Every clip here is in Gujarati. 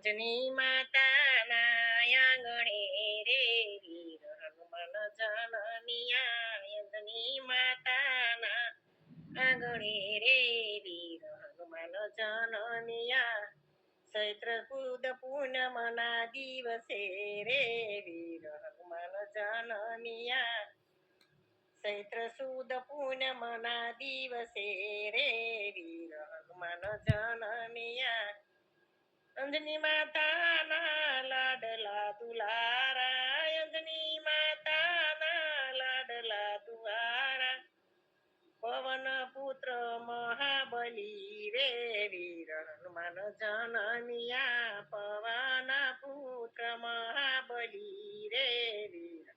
અંજની માતાના આંગણે રે વીર હનુમાન જનમિયા અંજની માતાના આંગણે રે વીર હનુમાન જનમિયા ચૈત્ર સુદ પૂનમના દિવસે રે વીર હનુમાન જનમિયા ચૈત્ર સુદ પૂનમના દિવસે રે વીર હનુમાન જનમિયા અંજની માતાના લાડલા દુલારા અંજની માતાના લાડલા દુલારા પવન પુત્ર મહાબલી રે વીર હનુમાન જનમિયા પવન પુત્ર મહાબલી રે વીર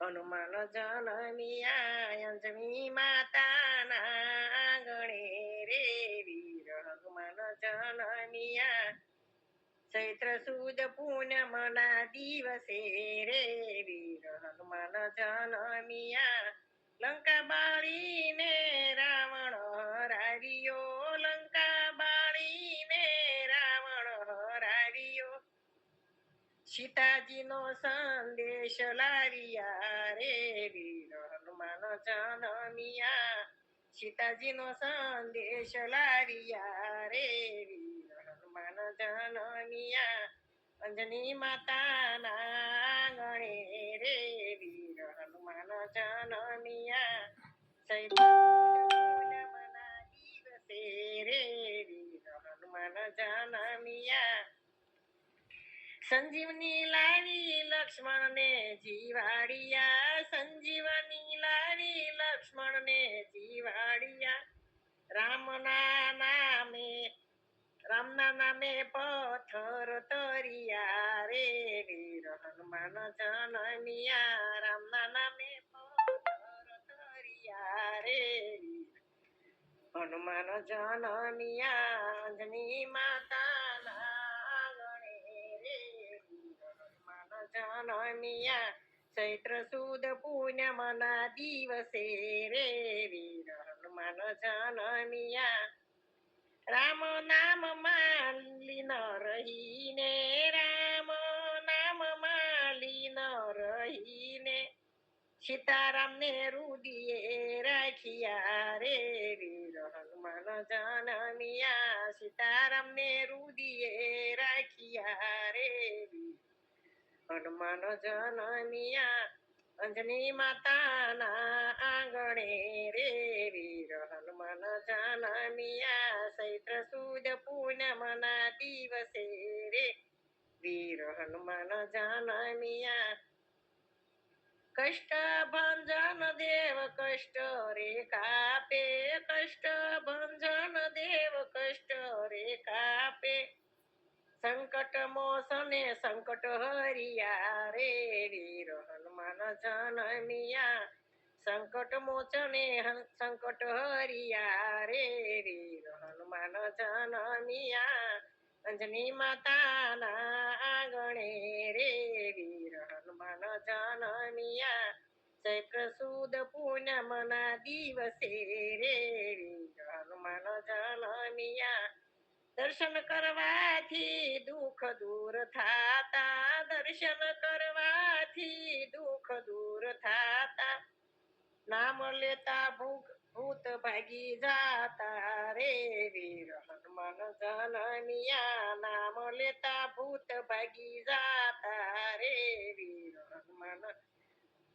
હનુમાન જનમિયા અંજની માતાના આંગણે રે વીર હનુમાન જનમિયા ચૈત્ર સુદ પૂનમના દિવસે રે વીર હનુમાન જનમિયા લંકા બાળીને રાવણ હરાવ્યો લંકા બાળીને રાવણ હરાવ્યો સીતાજીનો સંદેશ લાવ્યા રે વીર હનુમાન જનમિયા સીતાજીનો સંદેશ લાવ્યા રે વીર હનુમાન જનમિયા અંજની માતાના આંગણે રે વીર હનુમાન જનમિયા ચૈત્ર પૂનમના દિવસે રે વીર હનુમાન જનમિયા સંજીવની લાવી લક્ષ્મણને જીવાડિયા સંજીવની લાવી લક્ષ્મણને જીવાડિયા રામના નામે પથ્થર તરિયા રે વીર હનુમાન જનમિયા રામના નામે પથ્થર તરિયા રે વીર હનુમાન જનમિયા અંજની માતાના જનમિયા ચૈત્ર સુદ પૂનમના દિવસે રે વીર હનુમાન જનમિયા રામ નામ માલી ન રહીને રામ નામ માલી ન રહીને સીતારામને રુદિયે રાખ્યા રે વીર હનુમાન જનમિયા સીતારામને રુદિયે રાખ્યા રે વીર હનુમાન જનમિયા અંજની માતાના આંગણે રે વીર હનુમાન જનમિયા ચૈત્ર સુદ પૂનમના દિવસે રે વીર હનુમાન જનમિયા કષ્ટ ભંજન દેવ કષ્ટ રે કાપે કષ્ટ ભંજન દેવ કષ્ટ રે કાપે સંકટ મોસને સંકટ હરિયા રે વીર હનુમાન જનમિયા સંકટ મોચને સંકટ હરિયા રે વીર હનુમાન જનમિયા અંજની માતાના આંગણે રે વીર હનુમાન જનમિયા ચૈત્ર સુદ પૂનમના દિવસે રે વીર હનુમાન જનમિયા દર્શન કરવાથી દુઃખ દૂર થાતા દર્શન કરવાથી દુઃખ દૂર થાતા નામ લેતા ભૂત ભાગી જાતા રે વીર હનુમાન જનમિયા નામ લેતા ભૂત ભાગી જાતા રે વીર હનુમાન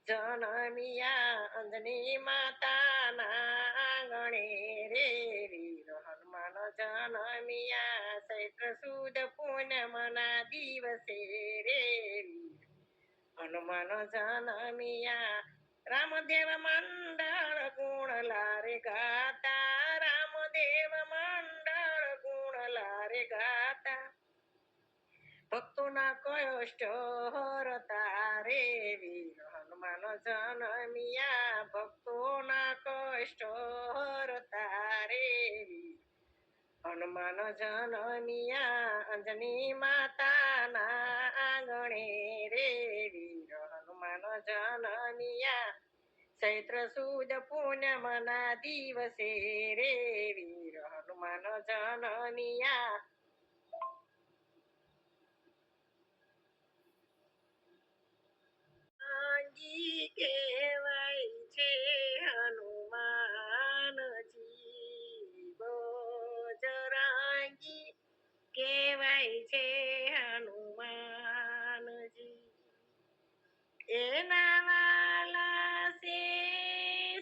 જનમિયા અંજની માતાના આંગણે રે વીર હનુમાન જનમિયા ચૈત્ર સુદ પૂનમના દિવસે રે વીર હનુમાન જનમિયા રામદેવ મંડળ ગુણ લારે ગાતા રામદેવ મંડળ ગુણ લારે ગાતા ભક્તોના કષ્ટ હરતા રે વીર હનુમાન જનમિયા ભક્તોના કષ્ટ હરતા રે વીર હનુમાન જનમિયા અંજની માતાના આંગણે રે વીર હનુમાન જનમિયા ચૈત્ર સુદ પૂનમના દિવસે રે વીર હનુમાન જનમિયા કહેવાય છે હનુમાનજી. એના વાલા છે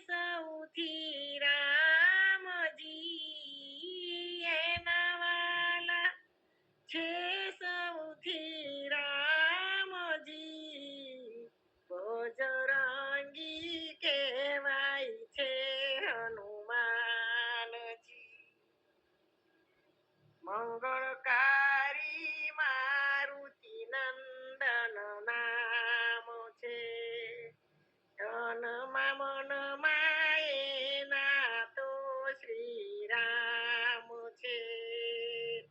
સૌથી રામજી, એના વાલા છે સૌથી રામજી. બજરંગી કહેવાય છે હનુમાનજી. મંગળકારી મારુતિ નંદન નામ છે, તનમાં મનમાં એના તો શ્રી રામ છે.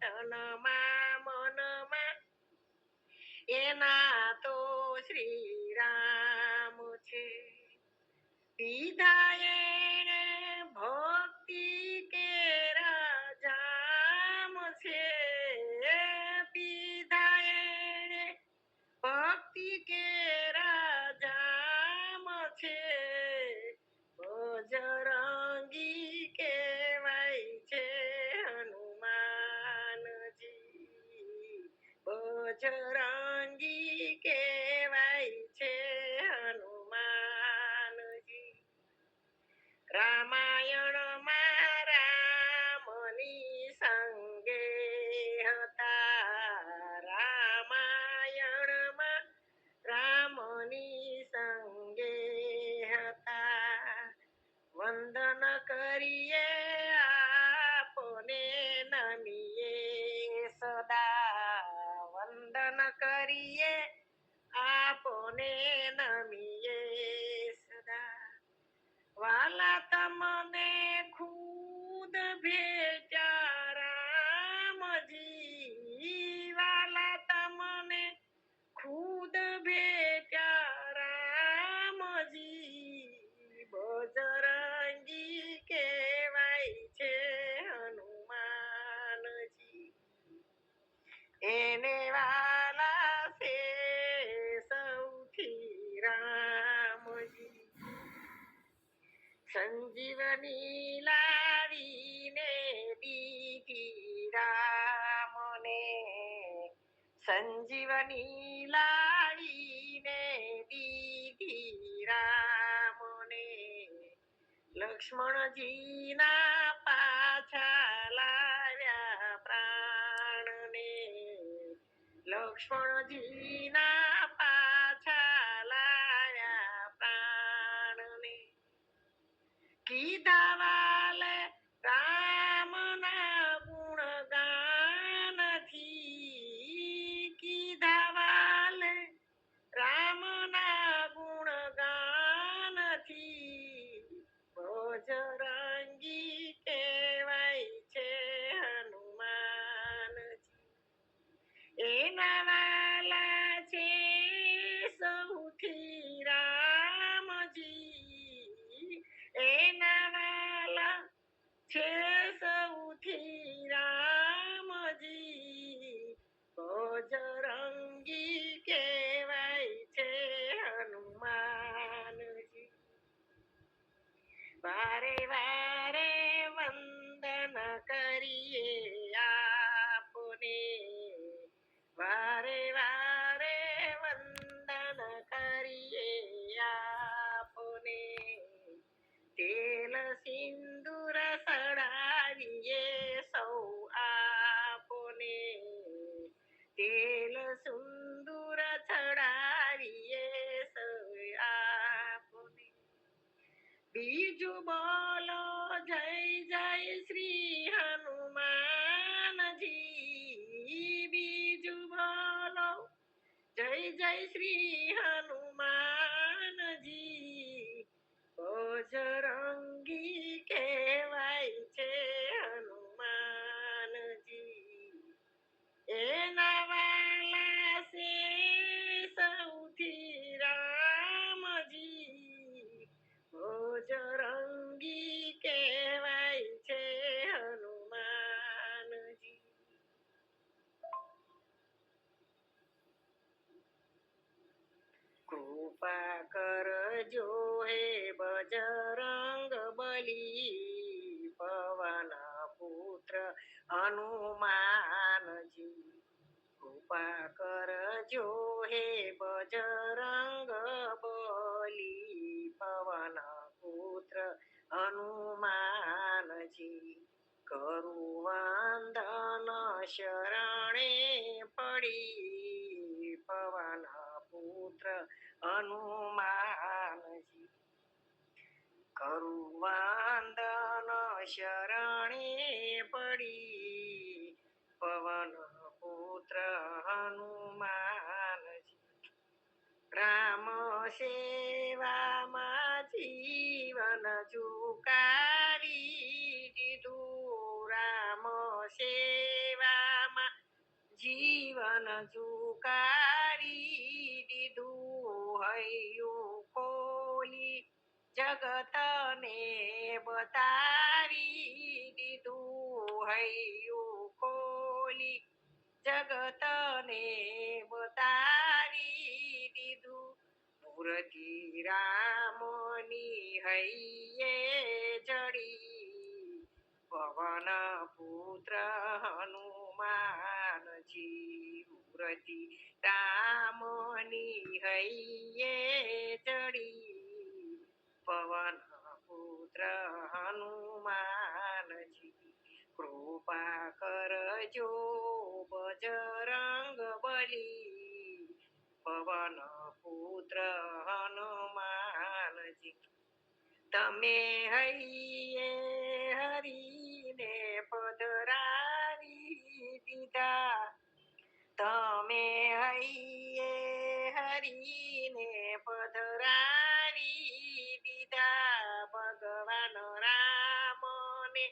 તનમાં મનમાં એના તો શ્રી રામ છે. પીધા એણે ભક્તિ કેરા જામ છે, પીધા એણે ભક્તિ કેરા જામ છે. બજરંગી કહેવાય છે હનુમાનજી, બજરંગી કહેવાય છે હનુમાનજી. રામાયણમાં રામની સંગે હતા, રામાયણમાં રામની સંગે હતા. વંદન કરીએ આપને નમીએ સદા, વંદન કરીએ આપને નમીએ સદા. વાલા તમને ખુદ ભેટ્યા રામજી, વાલા તમને ખુદ ભેટ્યા રામજી. બજરંગી કહેવાય છે હનુમાનજી. એને વાલા છે સૌથી રામજી. સંજીવની લાવીને દીધી રામને, સંજીવની લાવીને દીધી રામને. લક્ષ્મણજીના પાછા લાવ્યા પ્રાણને, લક્ષ્મણજીના પાછા લાવ્યા પ્રાણને. કીધા વાલે રામના ગુણગાનથી, કીધા વાલે રામના ગુણગાનથી. બજરંગી કહેવાય છે હનુમાનજી. એના વાલા છે સૌથી રામજી, એના વાલા છે સૌથી રામજી. બજરંગી કહેવાય છે હનુમાનજી. વારે વારે વંદન કરીએ આપને, વારે વારે વંદન કરીએ આપને. તેલ સિંદૂર સડાવીએ સૌ આપને, તેલ સિંદૂર ચડાવીએ સૌ આપને. બીજું બોલો જય જય શ્રી હનુમાનજી, બીજું બોલો જય જય શ્રી હનુમાનજી. બજરંગી કહેવાય છે હનુમાનજી. એના વાલા છે સૌથી રામજી. બજરંગી કહેવાય છે હનુમાનજી. કૃપા કરજો હે બજરંગ બલી, પવન પુત્ર હનુમાનજી. કૃપા કરજો હે બજરંગ બલી, પવન પુત્ર હનુમાનજી. કરું વંદન શરણે પડી, પવન પુત્ર હનુમાનજી. કરું વંદન શરણે પડી, પવન પુત્ર હનુમાનજી. રામ સેવામાં જીવન જુકારી દીધું, રામ સેવામાં જીવન જુકારી દીધું. હૈયું ખોલી જગતને બતાવી દીધું, હૈયું ખોલી જગતને બતાવી દીધું. મૂર્તિ રામની હૈયે જડી, પવન પુત્ર હનુમાનજી. મૂર્તિ રામની હૈયે જડી, પવન પુત્ર હનુમાનજી. કૃપા કરજો બજરંગ બલી, પવન પુત્ર હનુમાનજી. તમે હૈયે હરીને પધરાવી દીધા, તમે હૈયે હરીને પધરાવી દીધા. ભગવાન રામને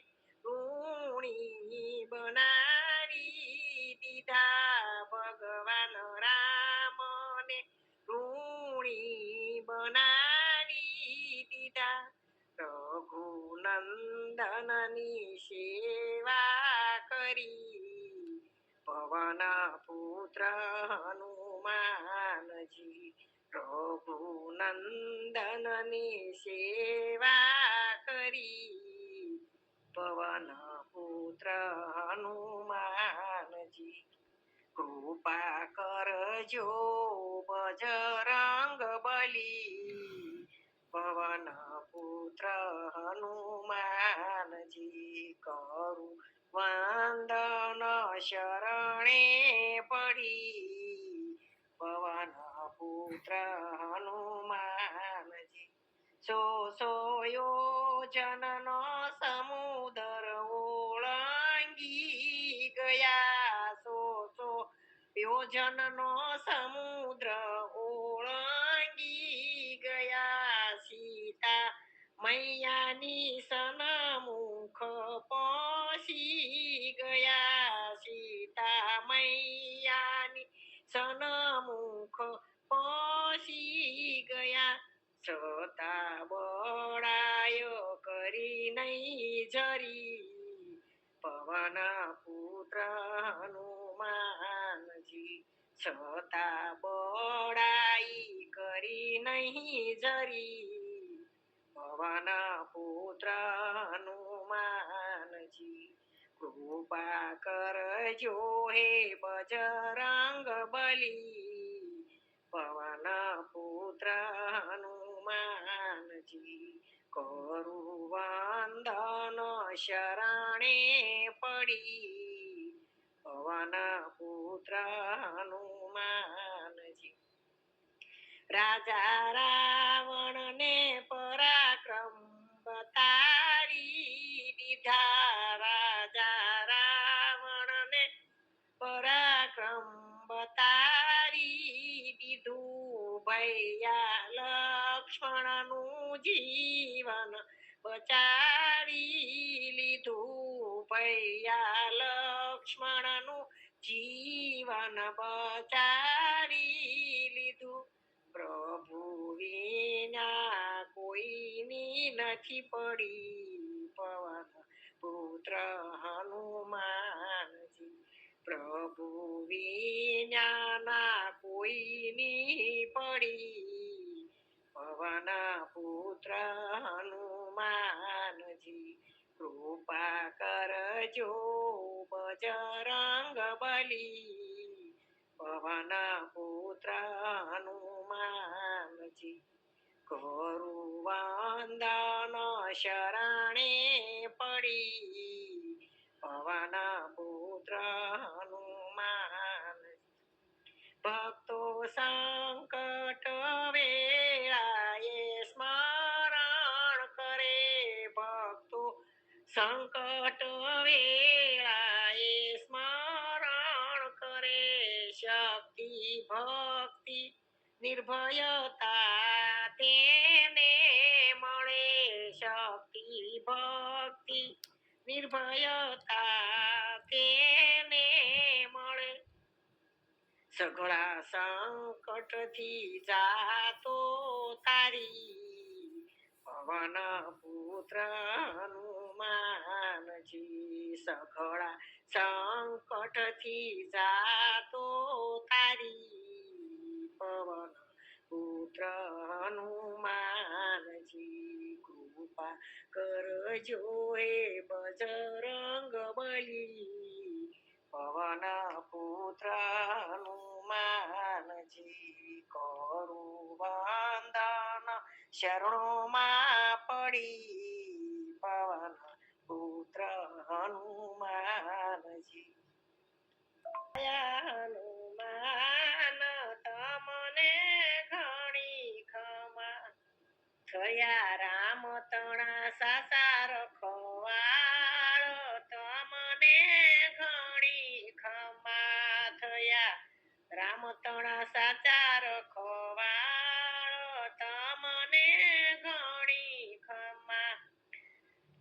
ઋણી બનાવી દીધા, ભગવાન રામને ઋણી બનાવી દીધા. રઘુનંદનની સેવા કરી, પવન પુત્ર હનુમાનજી. રઘુનંદનની સેવા કરી, પવન પુત્ર હનુમાનજી. કૃપા કરજો બજરંગ બલી, પવન પુત્ર હનુમાનજી. કરું વંદન શરણે પડી, પવન પુત્ર હનુમાનજી. સો યોજનનો સમુદર ઓળંગી ગયા, સો યોજનનો સમુદ્ર ઓળંગી ગયા. સીતા મૈયાની સન્મુખ પહોંચી ગયા, સીતા મૈયાની સન્મુખ પહોંચી ગયા. છતાં બળાય કરી નહીં જરી, પવન પુત્ર હનુમાનજી. છતાં બળાઈ કરી નહીં જરી, પવન પુત્ર હનુમાનજી. કૃપા કરજો હે બજરંગ બલી, પવન પુત્ર હનુમાનજી. કરું વંદન શરણે પડી, પવન પુત્ર હનુમાનજી. રાજા રાવણને પરાક્રમ બતાવી દીધા, રાજા રાવણને પરાક્રમ બતાવી દીધું. ભૈયા લક્ષ્મણનું જીવન બચાવી લીધું, ભૈયા લક્ષ્મણનું જીવન બચાવી લીધું. પ્રભુ વિના કોઈની નથી પડી, પવન પુત્ર હનુમાનજી. પ્રભુ વિના કોઈની પડી, પવન પુત્ર હનુમાનજી. કૃપા કરજો બજરંગ બલી, પવન પુત્ર હનુમાનજી કરું વંદન શરણે પડી પવન પુત્ર હનુમાન ભક્તો સંકટ વેળાએ સ્મરણ કરે ભક્તો સંકટ વેળાએ સ્મરણ કરે શક્તિ ભક્તિ નિર્ભયતા તેને મળે શક્તિ ભક્તિ નિર્ભયતા તેને મળે સઘળા સંકટથી જાતો તારી પવન પુત્ર હનુમાનજી સઘળા સંકટથી જાતો તારી પવન પુત્ર હનુમાનજી કૃપા કરજો હે બજરંગ બલી પવન પુત્ર હનુમાનજી કરું વંદન શરણોમાં પડી પવન પુત્ર હનુમાનજી હનુમાન તમને ઘણી ખમા થયા રામ તણા સાસા રખવાળ તમને ઘણી ખમા થયા રામ તણા સાચા રખવાળ તમને ઘણી ખમા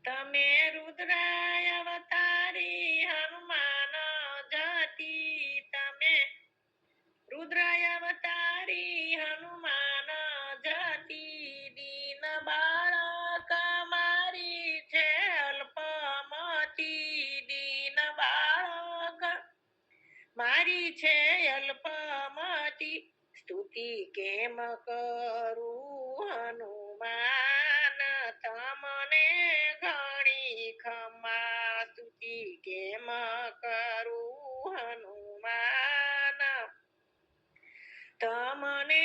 તમે રુદ્રાય અવતારી હનુમાન જતી તમે રુદ્રાય અવતારી હનુમાન જતી દીન બાળક મારી છે અલ્પમતી દીન બાળક મારી છે અલ્પમતી સ્તુતિ કેમ કરું હનુમાન તમને ઘણી ખમા સ્તુતિ કેમ કરું હનુમાન તમને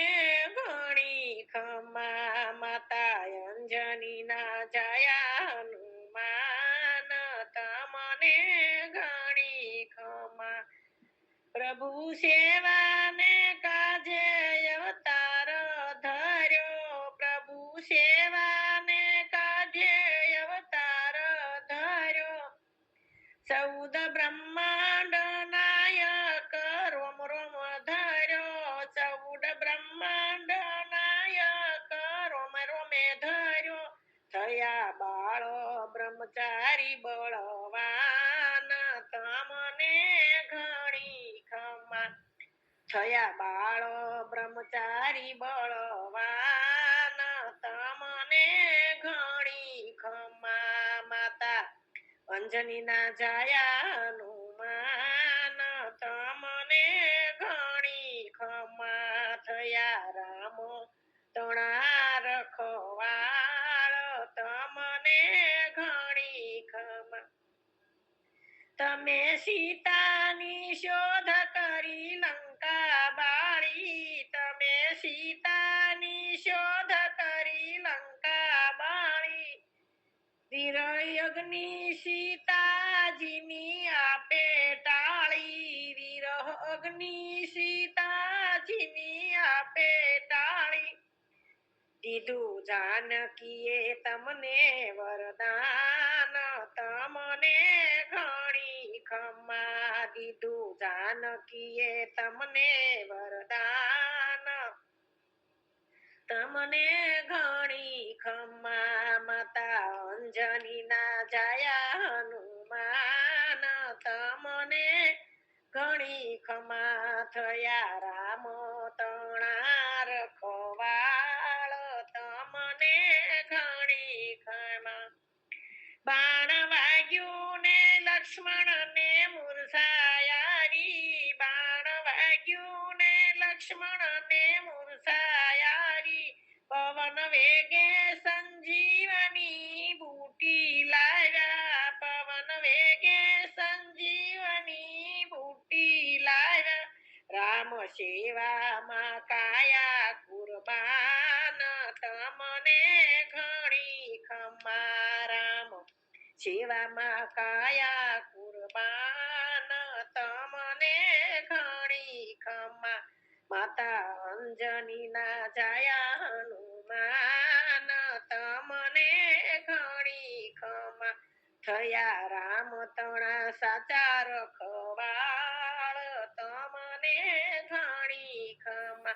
ઘણી ખમા માતા અંજની ના જયા હનુમાન તમને ઘણી ખમા પ્રભુ સેવાને કાજે અવતાર ધર્યો પ્રભુ સેવાને કાજે અવતાર ધર્યો 14 બ્રહ્માંડ નાયક રોમ રોમ ધર્યો 14 બ્રહ્માંડ નાયક રોમ રોમે ધર્યો થયા બાળો બ્રહ્મચારી બળવાન તમને ઘણી ખમા થયા બાળો બ્રહ્મચારી બળવાન તમને ઘણી ખમા માતા અંજની ના જાયા હનુમાન તમને ઘણી ખમા થયા રામ તણા રખવાળ તમને ઘણી ખમા તમે સીતાની શોધ કરી લંકા બાળી તમે સીતાની શોધ કરી લંકા બાળી વીર અગ્નિ સીતાજીની આપે ટાળી વીર અગ્નિ સીતાજીની આપે ટાળી દીધું જાનકીએ તમને વરદાન તમને ઘણી ખમા દીધું જાનકીએ તમને વરદાન તમને ઘણી ખમા માતા અંજની ના જાયા હનુમાન તમને ઘણી ખમા થયા રામ તણા રખવાળ તમને ઘણી ખમા બાણ વાગ્યું ને લક્ષ્મણ ને મૂર્છાયારી બાણ વાગ્યું ને લક્ષ્મણ ને મૂર્છાયારી પવન વેગે સંજીવની બૂટી લાવ્યા પવન વેગે સંજીવની બૂટી લાવ્યા રામ સેવામાં કાયા કુરબાન તમને ઘણી ખમા રામ સેવામાં કાયા કુરબાન તમને ઘણી ખમા માતા અંજની ના જાયા હનુમાન તમને ઘણી ખમા થયા રામ તણા સાચા રખવાળ તમને ઘણી ખમા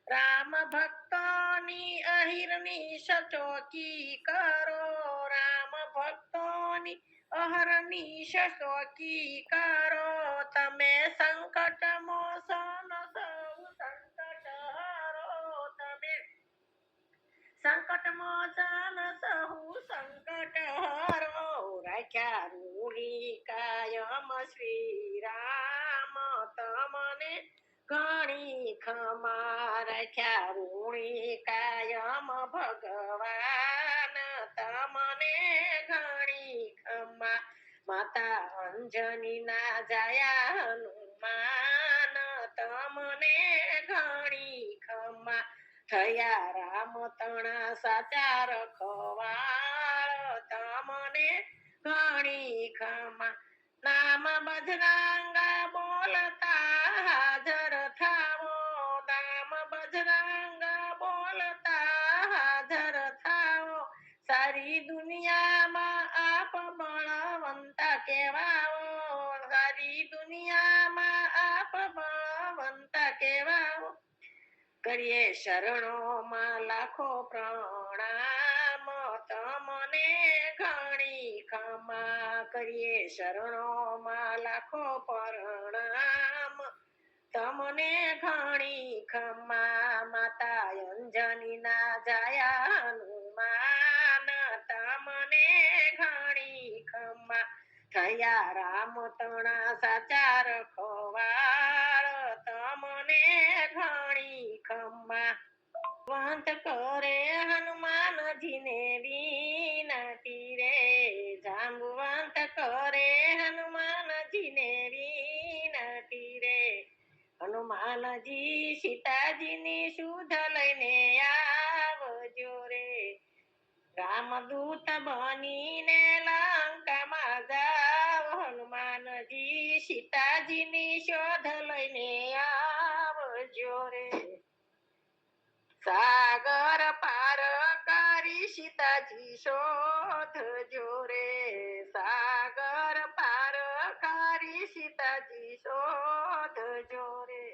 રામ ભક્તોની અહિરની સચોકી કરો રામ ભક્તોની અહરની સચોકી કરો તમે સંકટ મોસન સૌ સંકટ હરો તમે સંકટ મોચન સહુ સંકટ હરો રાખ્યા રૂડી કાયમ શ્રી રામ તમને ઘણી ખમા રાખ્યા રૂડી કાયમ ભગવાન તમને ઘણી ખમા માતા અંજની ના જાયા હનુમાન તમને ઘણી ખમા થયા રામ તણા સાચા રખવાળ તમને ઘણી ખમા નામ બજરાંગા બોલતા હાજર થાવો નામ બજરાંગા બોલતા હાજર થાવો સારી દુનિયામાં આપ બળવંતા કહેવાઓ સારી દુનિયામાં આપ બળવંતા કહેવાઓ કરીએ શરણોમાં લાખો પ્રણામ તમને ઘણી ખમા કરીએ શરણોમાં લાખો પ્રણામ તમને ઘણી ખમા માતા અંજની ના જાયા હનુમાન તમને ઘણી ખમા થયા રામ તણા સાચા રખવાળ તમને ઘણી ખમા વંત કરે હનુમાનજીને વિનતી રે જાંબુવંત કરે હનુમાનજીને વિનતી રે હનુમાનજી સીતાજીની સુધ લઈને આવજો રે રામદૂત બનીને લંકામાં જાવ હનુમાનજી સીતાજીની શોધ લઈને આવજો રે સાગર પાર કરી સીતાજી શોધજો રે સાગર પાર કરી સીતાજી શોધજો રે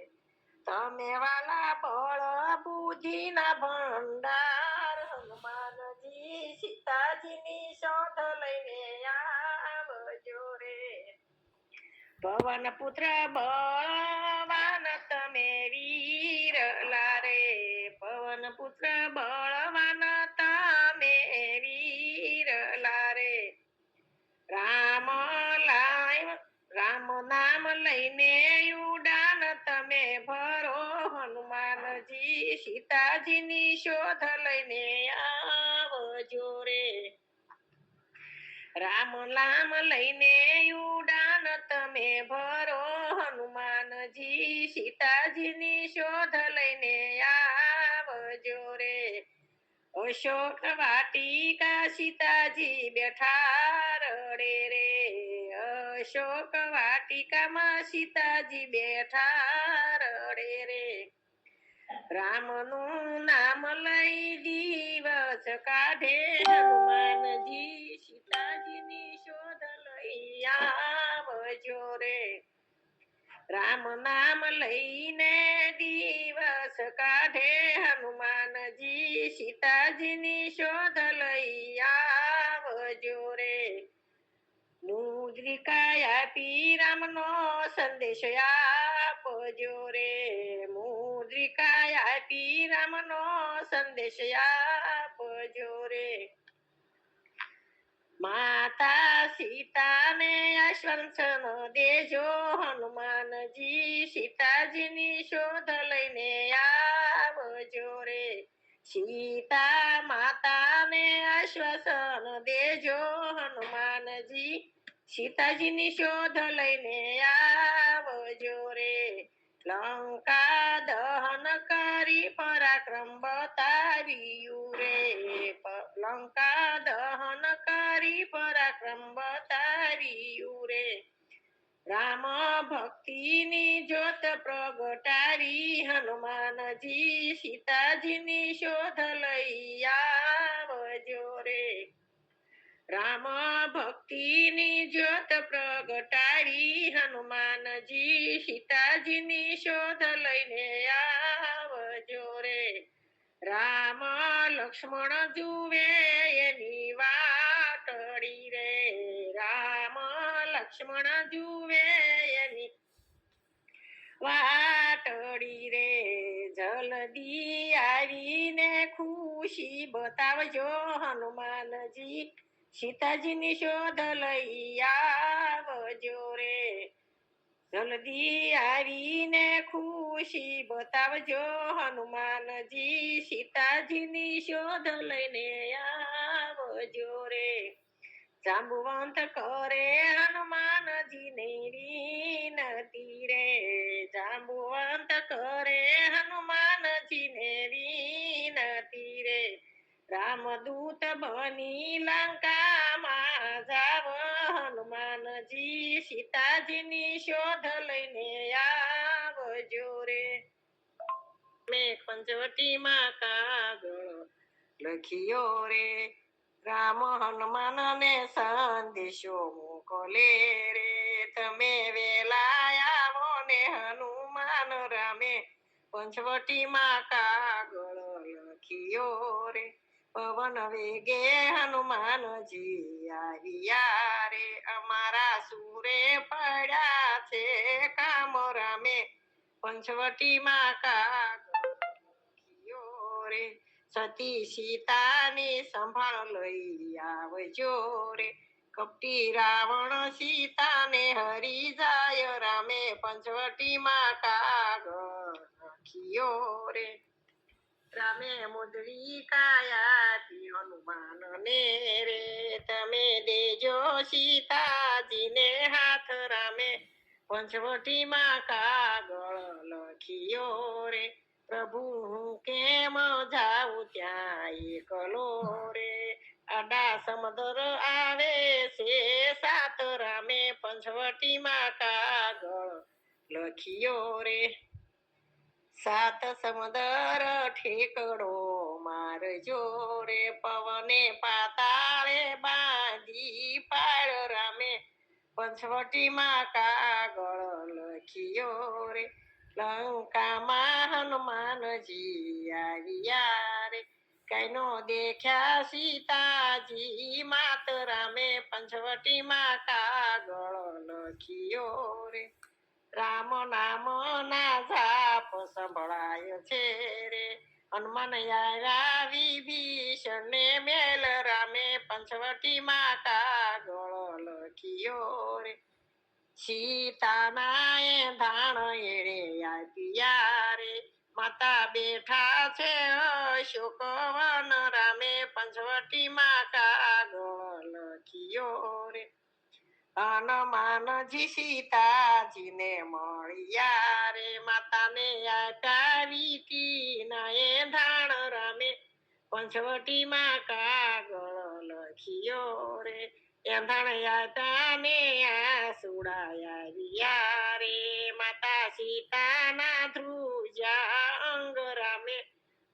તમે વાલા બળ બુદ્ધિના ભંડાર હનુમાનજી સીતાજીની શોધ લઈને આવજો રે પવન પુત્ર બળવાન તમે વીરલા રે પવન પુત્ર બળવાન તમે વીરલા રે રામ નામ લઈને ઉડાન તમે ભરો હનુમાનજી સીતાજીની શોધ લઈને આવજો રે રામ નામ લઈને ઉડાન તમે ભરો હનુમાનજી સીતાજીની શોધ લઈને આવજો રે અશોક વાટિકા સીતાજી બેઠા રડે રે અશોક વાટિકામાં સીતાજી બેઠા રડે રે રામનું નામ લઈ દિવસ કાઢે હનુમાનજી સીતાજીની શોધ લઈ આવજો રે રામ નામ લઈને દિવસ કાઢે હનુમાનજી સીતાજીની શોધ લઈ આવજો રે મુદ્રિકા આપી રામનો સંદેશ આપજો રે મુદ્રિકા આપી રામનો સંદેશ આપજો રે માતા સીતાને આશ્વાસન દેજો હનુમાનજી સીતાજીની શોધ લઈને આવજો રે સીતા માતાને આશ્વાસન દેજો હનુમાનજી સીતાજીની શોધ લઈને આવજો રે લંકા કરી પરાક્રમ બતાવ્યું રે લંકા દહન કરી પરાક્રમ બતાવ્યું રે રામ ભક્તિની જ્યોત પ્રગટાવી હનુમાનજી સીતાજીની શોધ લઈ આવજો રે રામ ભક્તિની જ્યોત પ્રગટાવી હનુમાનજી સીતાજીની શોધ લઈને આવજો રે રામ લક્ષ્મણ જુએ એની વાટડી રે રામ લક્ષ્મણ જુએ એની વાટડી રે જલ્દી આવીને ખુશી બતાવજો હનુમાનજી સીતાજીની શોધ લઈ આવજો રે જલ્દી આવીને ખુશી બતાવજો હનુમાનજી સીતાજીની શોધ લઈને આવજો રે જાંબુવંત કરે હનુમાનજીને વિનતી રે જાંબુવંત કરે હનુમાનજીને વિનતી રે રામદૂત બની લંકામાં જાવ હનુમાનજી સીતાજીની શોધ લઈને આવજો રે મેં પંચવટીમાં કાગળ લખ્યો રે રામ હનુમાનને સંદેશો મોકલે રે તમે વેલા આવો ને હનુમાન રામે પંચવટીમાં કાગળ લખ્યો રે પવન વેગે હનુમાનજી આવ્યા રે અમારા સુરે પડ્યા છે કામ રામે પંચવટીમાં કાગળ લખ્યો રે સતી સીતાની સંભાળ લઈ આવજો રે કપટી રાવણ સીતાને હરી જાય રામે પંચવટીમાં કાગળ લખ્યો રે રામે મુદ્રી કાયાથી હનુમાનને રે તમે દેજો સીતાજીને હાથ રામે પંચવટીમાં કાગળ લખ્યો રે પ્રભુ હું કેમ જાઉં ત્યાં એકલો રે આડા સમુદ્ર આવે છે સાત રામે પંચવટીમાં કાગળ લખ્યો રે સાત સમુદ્ર ઠેકડો મારજો રે પવને પાતાળે બાંધી પાડ રામે પંચવટીમાં કાગળ લખ્યો રે લંકામાં હનુમાનજી આવ્યા રે કઈનો દેખ્યા સીતાજી માત રામે પંચવટીમાં કાગળ લખ્યો રે રામ નામ ના જાપ સંભળાય છે રે હનુમાન આવ્યા વિભીષણ ને મેલ રામે પંચવટીમાં કાગળ લખ્યો રે સીતાના એ ધાણ એળે આપ્યા રે માતા બેઠા છે અશોકવન રામે પંચવટીમાં કાગળ લખ્યો રે હનુમાનજી સીતાજીને મળ્યા રે માતાને આપ્યા વીટીના એ ધાણ રામે પંચવટીમાં કાગળ લખ્યો રે એંધણ ને આસુડાયા રે માતા સીતાના ધ્રુજા અંગ રામે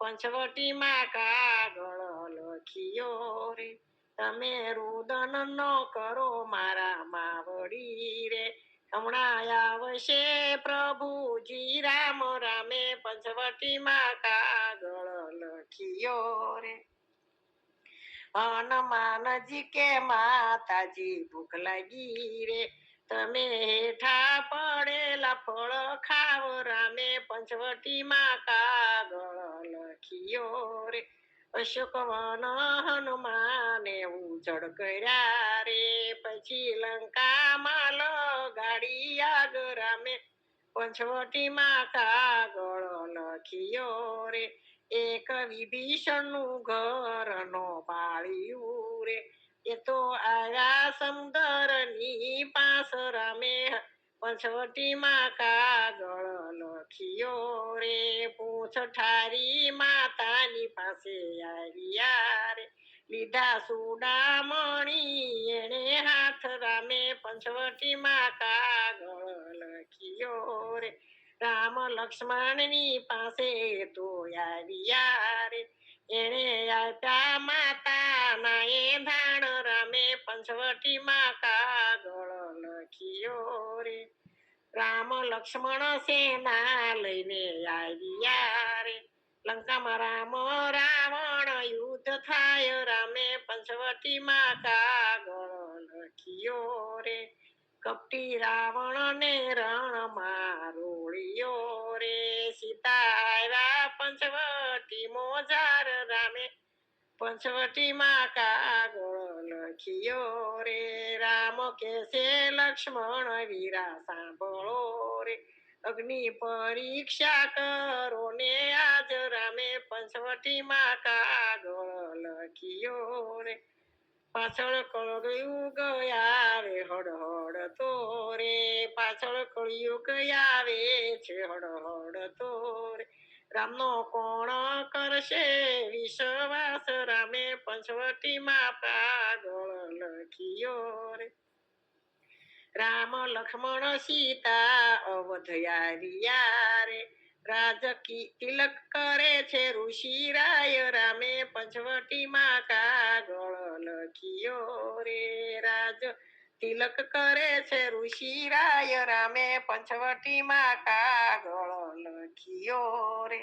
પંચવટીમાં કાગળ લખ્યો રે તમે રુદન ન કરો મારા માવડી રે હમણાં આવશે પ્રભુજી રામ રામે પંચવટીમાં કાગળ લખ્યો રે હનુમાનજી કે માતાજી ભૂખ લાગી રે તમે હેઠા પડેલા ફળ ખાવ રામે પંચવટીમાં કાગળ લખ્યો રે અશોકવન હનુમાને ઉજળ કર્યા રે પછી લંકામાં લગાડી આગ રામે પંચવટીમાં કાગળ લખ્યો રે એક વિભીષણનું ઘર નો બાળ્યું રે એ તો આવ્યા સમુદ્રની પાસ રામે પંચવટીમાં કાગળ લખ્યો રે પૂંછ ઠારી માતાની પાસે આવ્યા રે લીધા સુડામણી એણે હાથ રામે પંચવટીમાં કાગળ લખ્યો રે રામ લક્ષ્મણની પાસે તો આવ્યા રે એણે આપ્યા માતાના એ ધાણ રામે પંચવટીમાં કાગળ લખ્યો રે રામ લક્ષ્મણ સેના લઈને આવ્યા રે લંકામાં રામ રાવણ યુદ્ધ થાય રામે પંચવટીમાં કાગળ લખ્યો રે કપટી રાવણ ને રણમાં રોળ્યો રે સીતા આવ્યા પંચવટી મોજાર રામે પંચવટીમાં કાગળ લખ્યો રે રામ કેસે લક્ષ્મણ વીરા સાંભળો રે અગ્નિ પરીક્ષા કરો ને આજ રામે પંચવટીમાં કાગળ લખ્યો રે પાછળ કળયુગ આવે હળ તો રે પાછળ કળયુગ આવે છે હળ તો રે રામનો કોણ કરશે વિશ્વાસ રામે પંચવટીમાં કાગળ લખ્યો રે રામ લક્ષ્મણ સીતા અવધ આવ્યા રે રાજકી તિલક કરે છે ઋષિરાય રામે પંચવટીમાં કાગળ લખ્યો રે રાજ તિલક કરે છે ઋષિરાય રામે પંચવટીમાં કાગળ લખ્યો રે